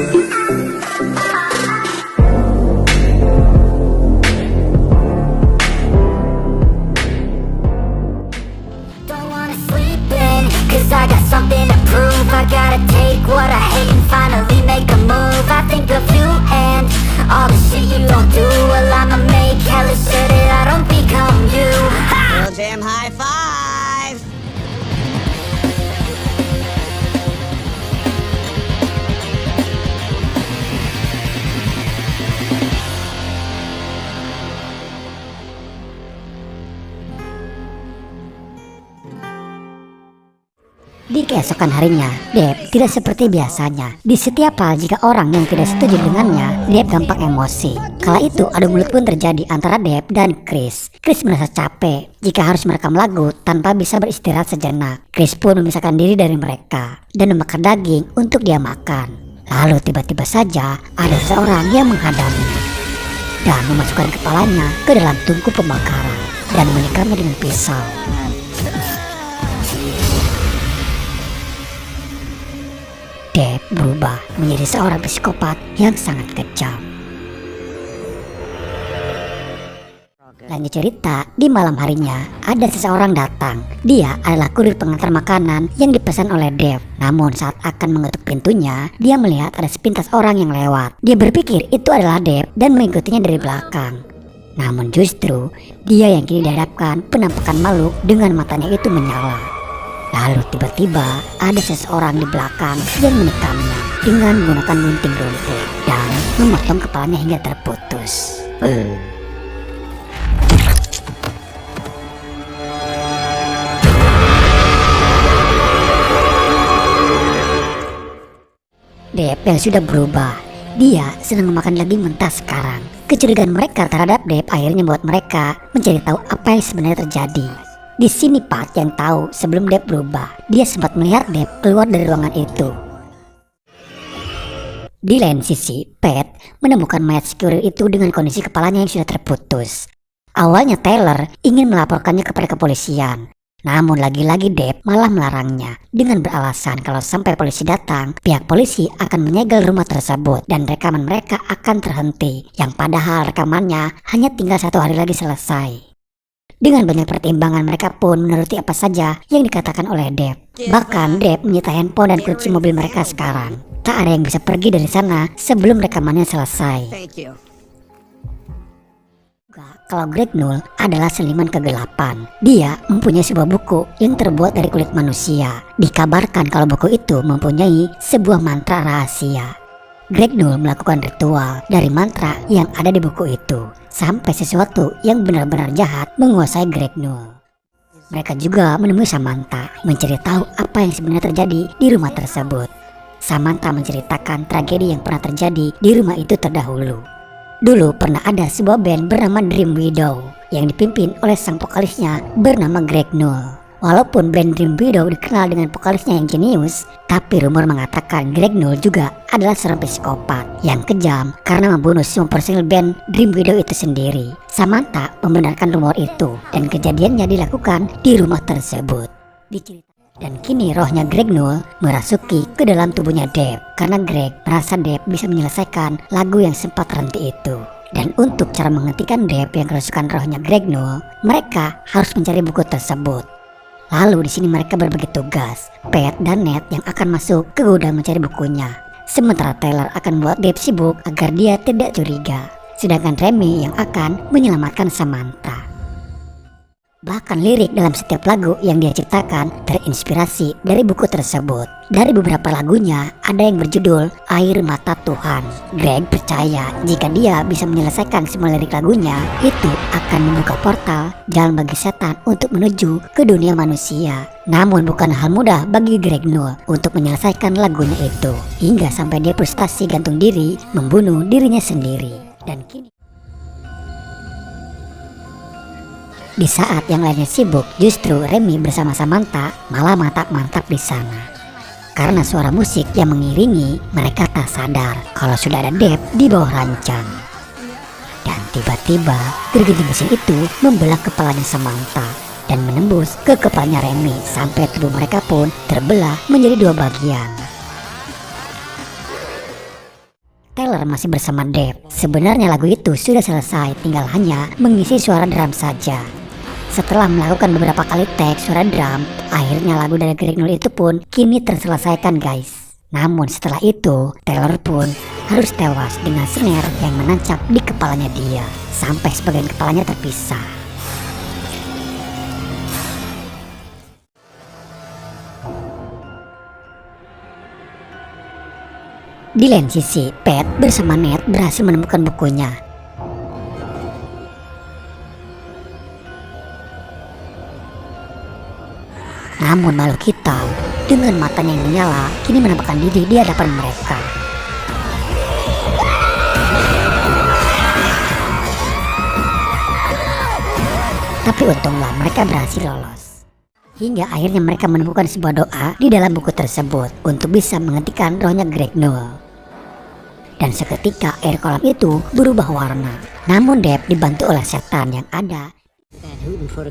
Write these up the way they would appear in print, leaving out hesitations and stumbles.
Don't wanna sleep in, 'cause I got something to prove. I gotta take what I hate and finally make a move. I think of you and all the shit you don't do. Well, I'ma make hella sure that I don't become you. Real Jam high five! Di keesokan harinya, Deb tidak seperti biasanya. Di setiap hal jika orang yang tidak setuju dengannya, Deb gampang emosi. Kala itu adu mulut pun terjadi antara Deb dan Chris. Chris merasa capek jika harus merekam lagu tanpa bisa beristirahat sejenak. Chris pun memisahkan diri dari mereka dan membakar daging untuk dia makan. Lalu tiba-tiba saja ada seorang yang menghadangnya dan memasukkan kepalanya ke dalam tungku pembakaran dan menikamnya dengan pisau. Deb berubah menjadi seorang psikopat yang sangat kejam. Lanjut cerita, di malam harinya ada seseorang datang. Dia adalah kurir pengantar makanan yang dipesan oleh Deb. Namun saat akan mengetuk pintunya, dia melihat ada sepintas orang yang lewat. Dia berpikir itu adalah Deb dan mengikutinya dari belakang. Namun justru dia yang kini dihadapkan penampakan makhluk dengan matanya itu menyala. Lalu tiba-tiba ada seseorang di belakang yang menikamnya dengan menggunakan gunting rumput dan memotong kepalanya hingga terputus. Deb yang sudah berubah, dia sedang memakan daging mentah sekarang. Kecurigaan mereka terhadap Deb akhirnya membuat mereka mencari tahu apa yang sebenarnya terjadi. Di sini Pat yang tahu sebelum Deb berubah, dia sempat melihat Deb keluar dari ruangan itu. Di lain sisi, Pat menemukan mayat si kurir itu dengan kondisi kepalanya yang sudah terputus. Awalnya Taylor ingin melaporkannya kepada kepolisian. Namun lagi-lagi Deb malah melarangnya dengan beralasan kalau sampai polisi datang, pihak polisi akan menyegel rumah tersebut dan rekaman mereka akan terhenti, yang padahal rekamannya hanya tinggal 1 hari lagi selesai. Dengan banyak pertimbangan mereka pun menuruti apa saja yang dikatakan oleh Deb. Bahkan Deb menyita handphone dan kunci mobil mereka sekarang. Tak ada yang bisa pergi dari sana sebelum rekamannya selesai. Kalau Greg Null adalah seniman kegelapan. Dia mempunyai sebuah buku yang terbuat dari kulit manusia. Dikabarkan kalau buku itu mempunyai sebuah mantra rahasia. Greg Null melakukan ritual dari mantra yang ada di buku itu sampai sesuatu yang benar-benar jahat menguasai Greg Null. Mereka juga menemui Samantha mencari tahu apa yang sebenarnya terjadi di rumah tersebut. Samantha menceritakan tragedi yang pernah terjadi di rumah itu terdahulu. Dulu pernah ada sebuah band bernama Dream Widow yang dipimpin oleh sang vokalisnya bernama Greg Null. Walaupun band Dream Widow dikenal dengan vokalisnya yang jenius, tapi rumor mengatakan Greg Null juga adalah seorang psikopat yang kejam karena membunuh semua personil band Dream Widow itu sendiri. Samantha membenarkan rumor itu dan kejadiannya dilakukan di rumah tersebut. Dan kini rohnya Greg Null merasuki ke dalam tubuhnya Deb karena Greg merasa Deb bisa menyelesaikan lagu yang sempat terhenti itu. Dan untuk cara menghentikan Deb yang kerasukan rohnya Greg Null, mereka harus mencari buku tersebut. Lalu di sini mereka berbagi tugas, Pat dan Ned yang akan masuk ke gudang mencari bukunya. Sementara Taylor akan membuat Deb sibuk agar dia tidak curiga. Sedangkan Remy yang akan menyelamatkan Samantha. Bahkan lirik dalam setiap lagu yang dia ciptakan terinspirasi dari buku tersebut. Dari beberapa lagunya ada yang berjudul Air Mata Tuhan. Greg percaya jika dia bisa menyelesaikan semua lirik lagunya, itu akan membuka portal jalan bagi setan untuk menuju ke dunia manusia. Namun bukan hal mudah bagi Greg Null untuk menyelesaikan lagunya itu, hingga sampai dia frustasi gantung diri membunuh dirinya sendiri. Dan kini di saat yang lainnya sibuk, justru Remy bersama Samantha malah mantap-mantap di sana. Karena suara musik yang mengiringi, mereka tak sadar kalau sudah ada Deb di bawah ranjang. Dan tiba-tiba gergaji mesin itu membelah kepalanya Samantha dan menembus ke kepalanya Remy sampai tubuh mereka pun terbelah menjadi 2 bagian. Taylor masih bersama Deb. Sebenarnya lagu itu sudah selesai, tinggal hanya mengisi suara drum saja. Setelah melakukan beberapa kali tag suara drum, akhirnya lagu dari Greg Null itu pun kini terselesaikan guys. Namun setelah itu, Taylor pun harus tewas dengan snare yang menancap di kepalanya dia, sampai sebagian kepalanya terpisah. Di lain sisi, Pat bersama Ned berhasil menemukan bukunya. Namun makhluk hitam dengan matanya yang menyala kini menampakkan diri di hadapan mereka. Tapi untunglah mereka berhasil lolos. Hingga akhirnya mereka menemukan sebuah doa di dalam buku tersebut untuk bisa menghentikan rohnya Greg Null. Dan seketika air kolam itu berubah warna. Namun Deb dibantu oleh setan yang ada.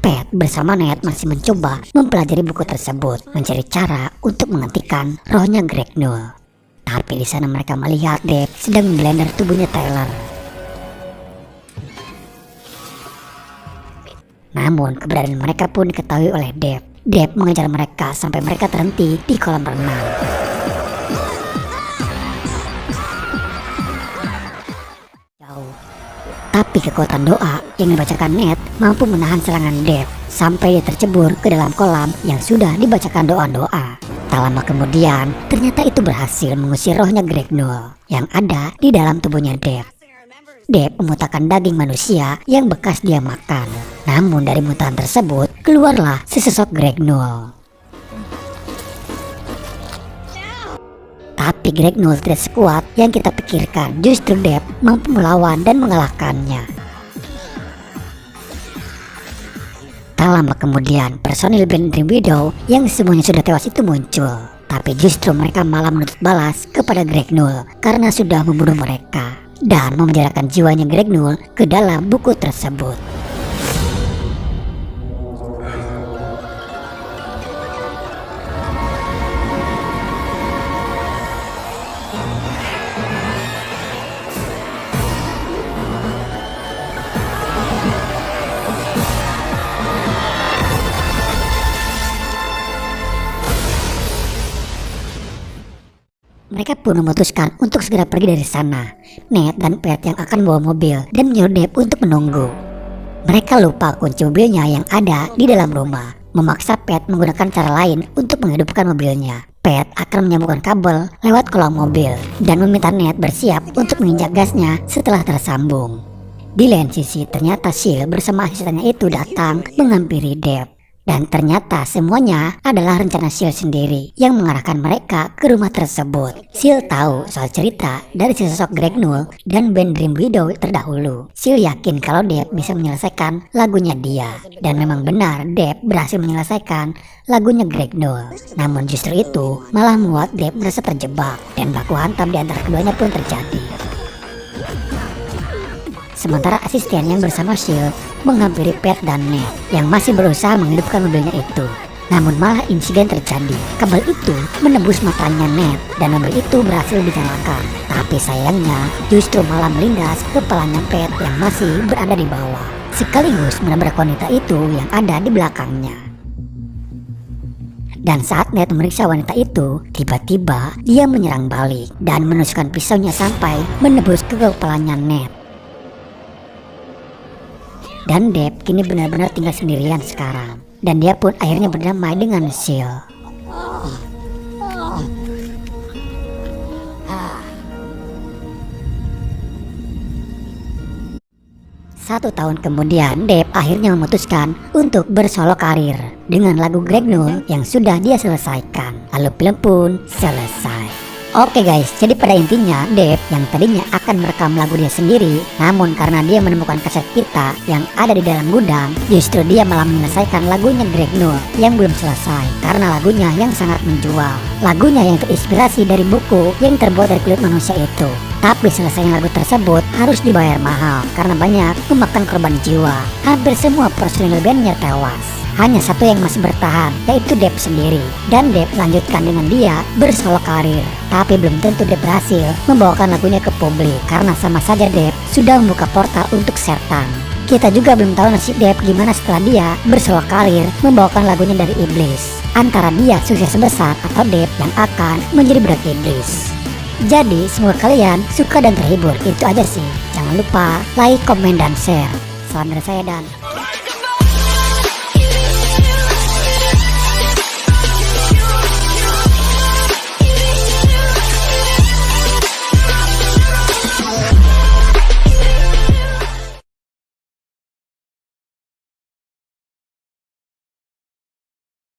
Pat bersama Ned masih mencoba mempelajari buku tersebut, mencari cara untuk menghentikan rohnya Greg Null. Tapi di sana mereka melihat Deb sedang memblender tubuhnya Taylor. Namun keberadaan mereka pun diketahui oleh Deb. Deb mengejar mereka sampai mereka terhenti di kolam renang. Jauh. Tapi kekuatan doa yang dibacakan Ned mampu menahan serangan Deb sampai dia tercebur ke dalam kolam yang sudah dibacakan doa-doa. Tak lama kemudian, ternyata itu berhasil mengusir rohnya Greg Null yang ada di dalam tubuhnya Deb. Deb memuntahkan daging manusia yang bekas dia makan. Namun dari muntahan tersebut keluarlah sesosok Greg Null. Tapi Greg Null tidak sekuat yang kita pikirkan. Justru Deb mampu melawan dan mengalahkannya. Tak lama kemudian personil band Dream Widow yang semuanya sudah tewas itu muncul. Tapi justru mereka malah menuntut balas kepada Greg Null karena sudah membunuh mereka dan memenjarakan jiwanya Greg Null ke dalam buku tersebut. Mereka pun memutuskan untuk segera pergi dari sana. Ned dan Pat yang akan bawa mobil dan menyuruh Deb untuk menunggu. Mereka lupa kunci mobilnya yang ada di dalam rumah. Memaksa Pat menggunakan cara lain untuk menghidupkan mobilnya. Pat akan menyambungkan kabel lewat kolong mobil dan meminta Ned bersiap untuk menginjak gasnya setelah tersambung. Di lain sisi, ternyata Sil bersama asistennya itu datang menghampiri Deb. Dan ternyata semuanya adalah rencana Sil sendiri yang mengarahkan mereka ke rumah tersebut. Sil tahu soal cerita dari sosok Greg Null dan band Dream Widow terdahulu. Sil yakin kalau Deb bisa menyelesaikan lagunya dia. Dan memang benar Deb berhasil menyelesaikan lagunya Greg Null. Namun justru itu malah membuat Deb merasa terjebak dan baku hantam di antara keduanya pun terjadi. Sementara asisten yang bersama Sil menghampiri Pat dan Ned yang masih berusaha menghidupkan mobilnya itu. Namun malah insiden terjadi. Kabel itu menembus matanya Ned dan mobil itu berhasil dinyalakan. Tapi sayangnya justru malah melindas kepalanya Pat yang masih berada di bawah. Sekaligus menabrak wanita itu yang ada di belakangnya. Dan saat Ned memeriksa wanita itu, tiba-tiba dia menyerang balik dan menusukkan pisaunya sampai menembus ke kepalanya Ned. Dan Deb kini benar-benar tinggal sendirian sekarang. Dan dia pun akhirnya berdamai dengan Sil. Satu tahun kemudian, Deb akhirnya memutuskan untuk bersolo karir dengan lagu Greg Null yang sudah dia selesaikan. Lalu film pun selesai. Oke guys, jadi pada intinya Deb yang tadinya akan merekam lagu dia sendiri, namun karena dia menemukan kaset kita yang ada di dalam gudang, justru dia malah menyelesaikan lagunya Greg Null yang belum selesai karena lagunya yang sangat menjual. Lagunya yang terinspirasi dari buku yang terbuat dari kulit manusia itu. Tapi selesainya lagu tersebut harus dibayar mahal karena banyak memakan korban jiwa. Hampir semua personil bandnya tewas. Hanya satu yang masih bertahan, yaitu Depp sendiri. Dan Depp lanjutkan dengan dia bersolo karir. Tapi belum tentu Depp berhasil membawakan lagunya ke publik, karena sama saja Depp sudah membuka portal untuk setan. Kita juga belum tahu nasib Depp gimana setelah dia bersolo karir membawakan lagunya dari iblis. Antara dia sukses besar atau Depp yang akan menjadi budak iblis. Jadi semoga kalian suka dan terhibur. Itu aja sih. Jangan lupa like, komen, dan share. Salam dari saya dan